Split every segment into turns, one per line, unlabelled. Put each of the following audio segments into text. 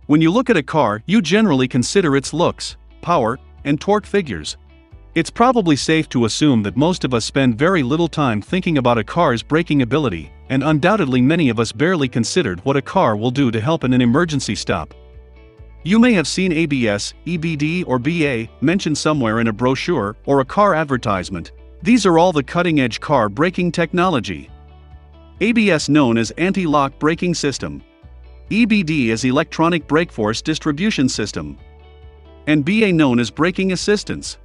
When you look at a car, you generally consider its looks, power, and torque figures. It's probably safe to assume that most of us spend very little time thinking about a car's braking ability, and undoubtedly many of us barely considered what a car will do to help in an emergency stop. You may have seen ABS, EBD or BA mentioned somewhere in a brochure or a car advertisement. These are all the cutting-edge car braking technology. ABS known as anti-lock braking system. EBD is electronic brake force distribution system. And BA known as braking assistance.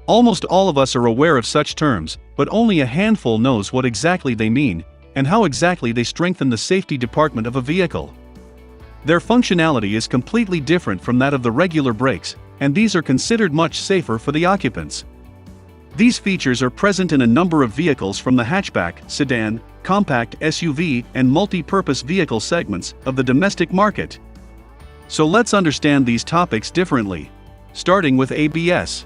Almost all of us are aware of such terms, but only a handful knows what exactly they mean, and how exactly they strengthen the safety department of a vehicle. Their functionality is completely different from that of the regular brakes, and these are considered much safer for the occupants. These features are present in a number of vehicles from the hatchback, sedan, compact SUV, and multi-purpose vehicle segments of the domestic market. So let's understand these topics differently. Starting with ABS.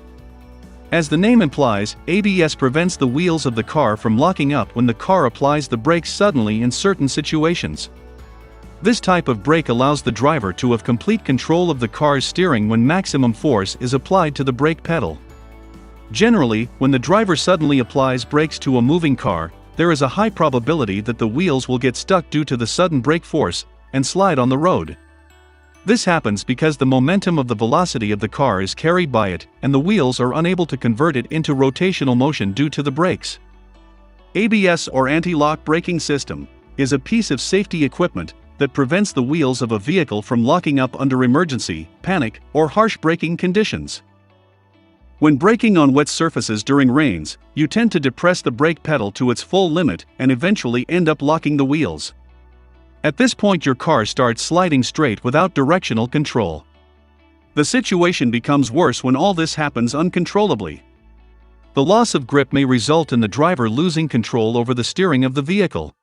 As the name implies, ABS prevents the wheels of the car from locking up when the car applies the brakes suddenly in certain situations. This type of brake allows the driver to have complete control of the car's steering when maximum force is applied to the brake pedal. Generally, when the driver suddenly applies brakes to a moving car, there is a high probability that the wheels will get stuck due to the sudden brake force and slide on the road. This happens because the momentum of the velocity of the car is carried by it, and the wheels are unable to convert it into rotational motion due to the brakes. ABS or anti-lock braking system is a piece of safety equipment that prevents the wheels of a vehicle from locking up under emergency, panic, or harsh braking conditions. When braking on wet surfaces during rains, you tend to depress the brake pedal to its full limit and eventually end up locking the wheels. At this point your car starts sliding straight without directional control. The situation becomes worse when all this happens uncontrollably. The loss of grip may result in the driver losing control over the steering of the vehicle.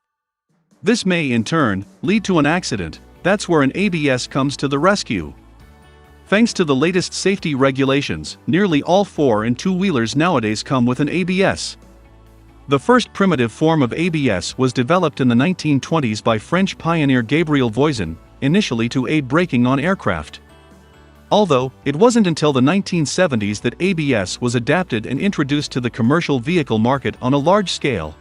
This may, in turn, lead to an accident. That's where an ABS comes to the rescue. Thanks to the latest safety regulations, nearly all 4- and 2-wheelers nowadays come with an ABS. The first primitive form of ABS was developed in the 1920s by French pioneer Gabriel Voisin, initially to aid braking on aircraft. Although, it wasn't until the 1970s that ABS was adapted and introduced to the commercial vehicle market on a large scale.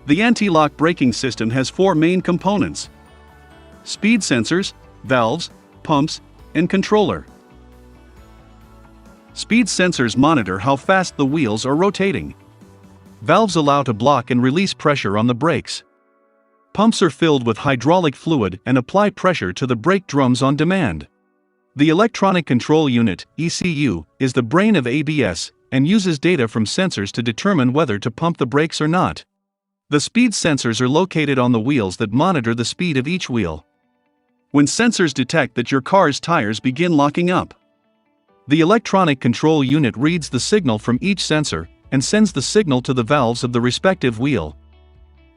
The anti-lock braking system has 4 main components: speed sensors, valves, pumps, and controller. Speed sensors monitor how fast the wheels are rotating. Valves allow to block and release pressure on the brakes. Pumps are filled with hydraulic fluid and apply pressure to the brake drums on demand. The electronic control unit, ECU, is the brain of ABS and uses data from sensors to determine whether to pump the brakes or not. The speed sensors are located on the wheels that monitor the speed of each wheel. When sensors detect that your car's tires begin locking up, the electronic control unit reads the signal from each sensor and sends the signal to the valves of the respective wheel.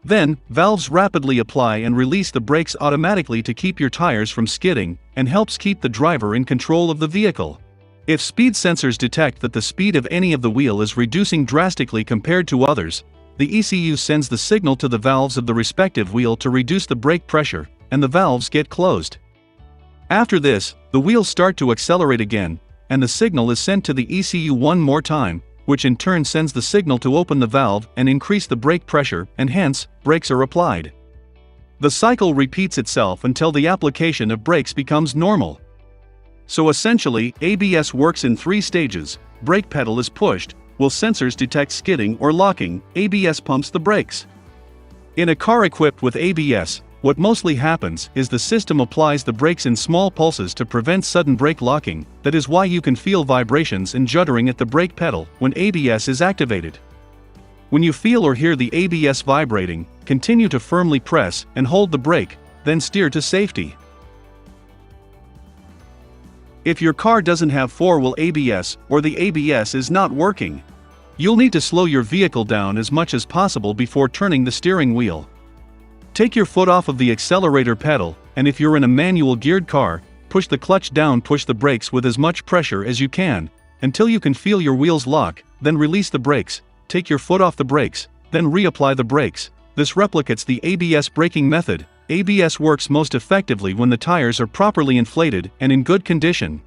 Then, valves rapidly apply and release the brakes automatically to keep your tires from skidding and helps keep the driver in control of the vehicle. If speed sensors detect that the speed of any of the wheel is reducing drastically compared to others, the ECU sends the signal to the valves of the respective wheel to reduce the brake pressure, and the valves get closed. After this, the wheels start to accelerate again, and the signal is sent to the ECU one more time, which in turn sends the signal to open the valve and increase the brake pressure, and hence, brakes are applied. The cycle repeats itself until the application of brakes becomes normal. So essentially, ABS works in 3 stages. Brake pedal is pushed. Will sensors detect skidding or locking, ABS pumps the brakes. In a car equipped with ABS, what mostly happens is the system applies the brakes in small pulses to prevent sudden brake locking. That is why you can feel vibrations and juddering at the brake pedal when ABS is activated. When you feel or hear the ABS vibrating, continue to firmly press and hold the brake, then steer to safety. If your car doesn't have 4-wheel ABS or the ABS is not working, you'll need to slow your vehicle down as much as possible before turning the steering wheel. Take your foot off of the accelerator pedal, and if you're in a manual geared car, push the clutch down, push the brakes with as much pressure as you can, until you can feel your wheels lock, then release the brakes, take your foot off the brakes, then reapply the brakes. This replicates the ABS braking method, ABS works most effectively when the tires are properly inflated and in good condition.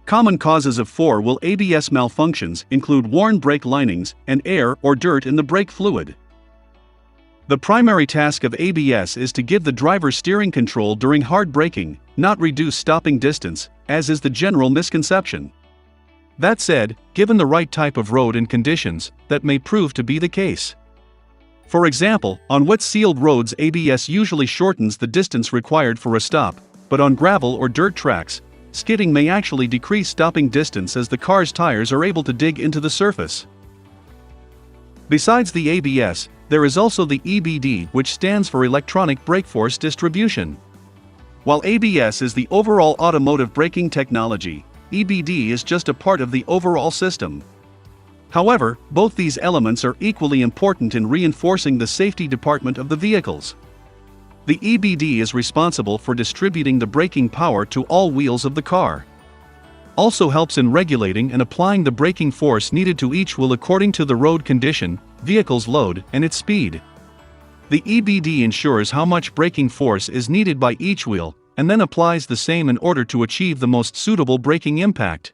Common causes of four-wheel ABS malfunctions include worn brake linings and air or dirt in the brake fluid. The primary task of ABS is to give the driver steering control during hard braking, not reduce stopping distance, as is the general misconception. That said, given the right type of road and conditions, that may prove to be the case. For example, on wet sealed roads ABS usually shortens the distance required for a stop, but on gravel or dirt tracks, skidding may actually decrease stopping distance as the car's tires are able to dig into the surface. Besides the ABS, there is also the EBD, which stands for Electronic Brake Force Distribution. While ABS is the overall automotive braking technology, EBD is just a part of the overall system. However, both these elements are equally important in reinforcing the safety department of the vehicles. The EBD is responsible for distributing the braking power to all wheels of the car. Also helps in regulating and applying the braking force needed to each wheel according to the road condition, vehicle's load, and its speed. The EBD ensures how much braking force is needed by each wheel, and then applies the same in order to achieve the most suitable braking impact.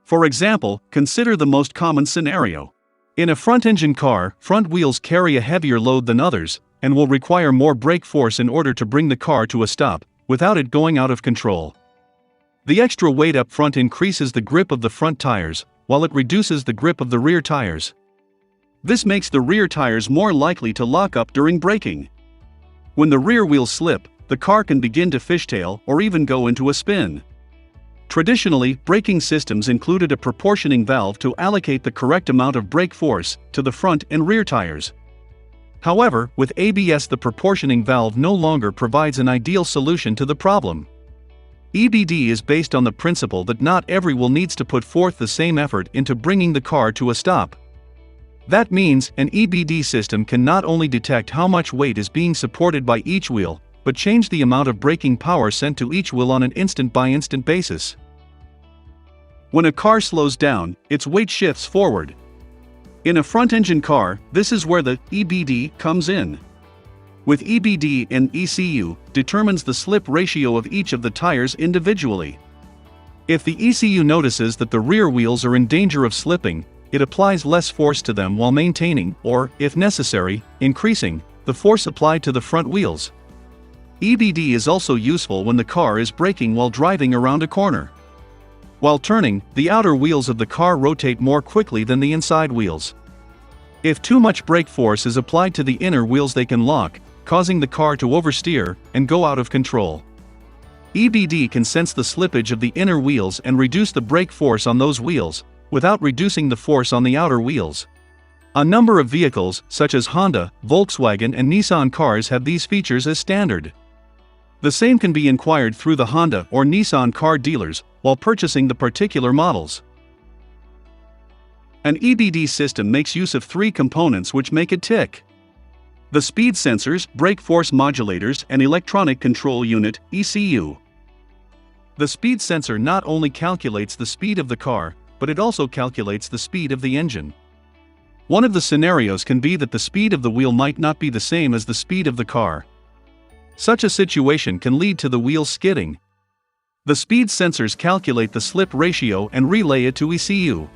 For example, consider the most common scenario. In a front-engine car, front wheels carry a heavier load than others, and will require more brake force in order to bring the car to a stop, without it going out of control. The extra weight up front increases the grip of the front tires, while it reduces the grip of the rear tires. This makes the rear tires more likely to lock up during braking. When the rear wheels slip, the car can begin to fishtail or even go into a spin. Traditionally, braking systems included a proportioning valve to allocate the correct amount of brake force to the front and rear tires. However, with ABS, the proportioning valve no longer provides an ideal solution to the problem. EBD is based on the principle that not every wheel needs to put forth the same effort into bringing the car to a stop. That means an EBD system can not only detect how much weight is being supported by each wheel, but change the amount of braking power sent to each wheel on an instant-by-instant basis. When a car slows down, its weight shifts forward. In a front-engine car, this is where the EBD comes in. With EBD, an ECU determines the slip ratio of each of the tires individually. If the ECU notices that the rear wheels are in danger of slipping, it applies less force to them while maintaining, or, if necessary, increasing, the force applied to the front wheels. EBD is also useful when the car is braking while driving around a corner. While turning, the outer wheels of the car rotate more quickly than the inside wheels. If too much brake force is applied to the inner wheels, they can lock, causing the car to oversteer and go out of control. EBD can sense the slippage of the inner wheels and reduce the brake force on those wheels, without reducing the force on the outer wheels. A number of vehicles, such as Honda, Volkswagen and Nissan cars, have these features as standard. The same can be inquired through the Honda or Nissan car dealers while purchasing the particular models. An EBD system makes use of three components which make it tick: the speed sensors, brake force modulators, and electronic control unit, ECU. The speed sensor not only calculates the speed of the car, but it also calculates the speed of the engine. One of the scenarios can be that the speed of the wheel might not be the same as the speed of the car. Such a situation can lead to the wheels skidding. The speed sensors calculate the slip ratio and relay it to ECU.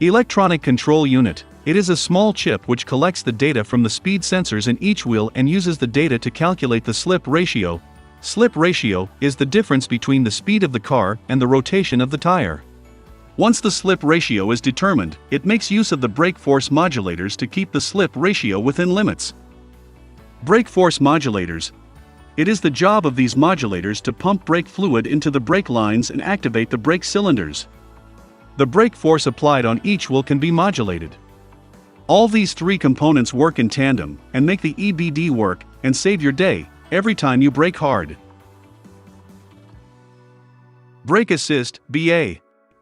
Electronic control unit. It is a small chip which collects the data from the speed sensors in each wheel and uses the data to calculate the slip ratio. Slip ratio is the difference between the speed of the car and the rotation of the tire. Once the slip ratio is determined, it makes use of the brake force modulators to keep the slip ratio within limits. Brake force modulators. It is the job of these modulators to pump brake fluid into the brake lines and activate the brake cylinders. The brake force applied on each wheel can be modulated. All these three components work in tandem and make the EBD work and save your day every time you brake hard. Brake Assist, BA,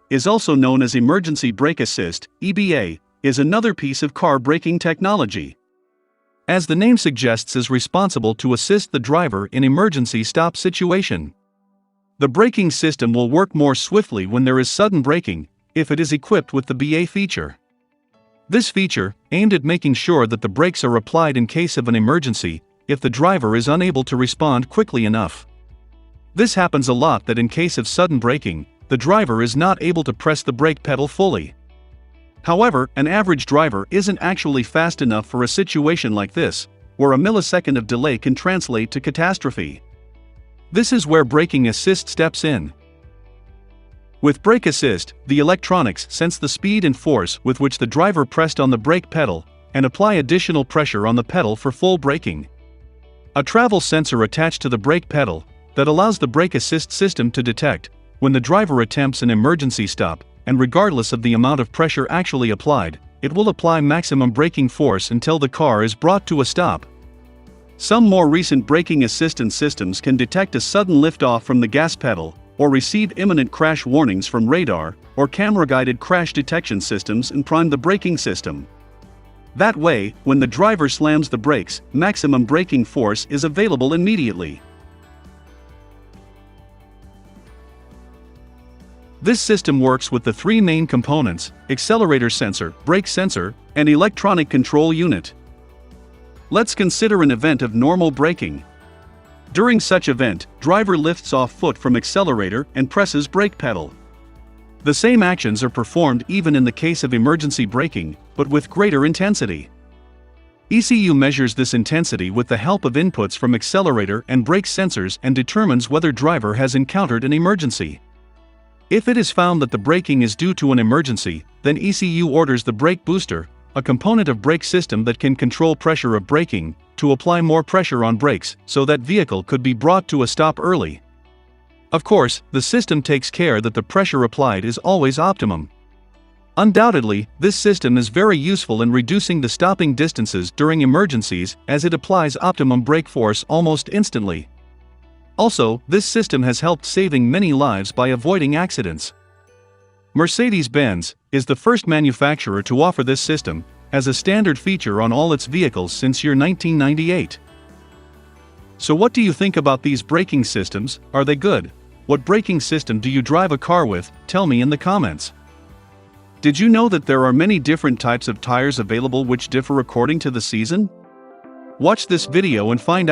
is also known as Emergency Brake Assist, EBA, is another piece of car braking technology. As the name suggests, is responsible to assist the driver in emergency stop situation. The braking system will work more swiftly when there is sudden braking, if it is equipped with the BA feature. This feature, aimed at making sure that the brakes are applied in case of an emergency, if the driver is unable to respond quickly enough. This happens a lot that in case of sudden braking, the driver is not able to press the brake pedal fully. However, an average driver isn't actually fast enough for a situation like this, where a millisecond of delay can translate to catastrophe. This is where braking assist steps in. With brake assist, the electronics sense the speed and force with which the driver pressed on the brake pedal, and apply additional pressure on the pedal for full braking. A travel sensor attached to the brake pedal that allows the brake assist system to detect when the driver attempts an emergency stop, and regardless of the amount of pressure actually applied, it will apply maximum braking force until the car is brought to a stop. Some more recent braking assistance systems can detect a sudden liftoff from the gas pedal, or receive imminent crash warnings from radar or camera-guided crash detection systems and prime the braking system. That way, when the driver slams the brakes, maximum braking force is available immediately. This system works with the three main components: accelerator sensor, brake sensor, and electronic control unit. Let's consider an event of normal braking. During such event, driver lifts off foot from accelerator and presses brake pedal. The same actions are performed even in the case of emergency braking, but with greater intensity. ECU measures this intensity with the help of inputs from accelerator and brake sensors and determines whether driver has encountered an emergency. If it is found that the braking is due to an emergency, then ECU orders the brake booster, a component of brake system that can control pressure of braking, to apply more pressure on brakes so that vehicle could be brought to a stop early. Of course, the system takes care that the pressure applied is always optimum. Undoubtedly, this system is very useful in reducing the stopping distances during emergencies as it applies optimum brake force almost instantly. Also, this system has helped saving many lives by avoiding accidents. Mercedes-Benz is the first manufacturer to offer this system as a standard feature on all its vehicles since year 1998. So what do you think about these braking systems? Are they good? What braking system do you drive a car with? Tell me in the comments. Did you know that there are many different types of tires available which differ according to the season? Watch this video and find out.